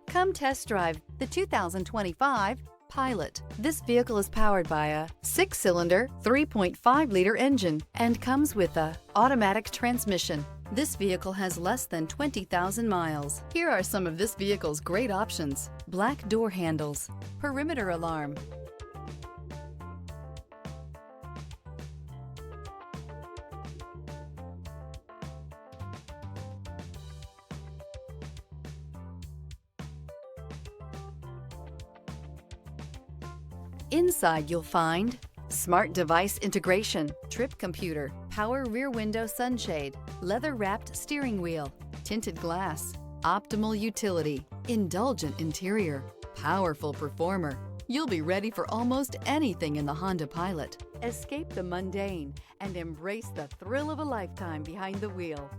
Come test drive the 2025 Pilot. This vehicle is powered by a 6-cylinder, 3.5-liter engine and comes with a automatic transmission. This vehicle has less than 20,000 miles. Here are some of this vehicle's great options: black door handles, perimeter alarm, inside you'll find smart device integration, trip computer, power rear window sunshade, leather-wrapped steering wheel, tinted glass, optimal utility, indulgent interior, powerful performer. You'll be ready for almost anything in the Honda Pilot. Escape the mundane and embrace the thrill of a lifetime behind the wheel.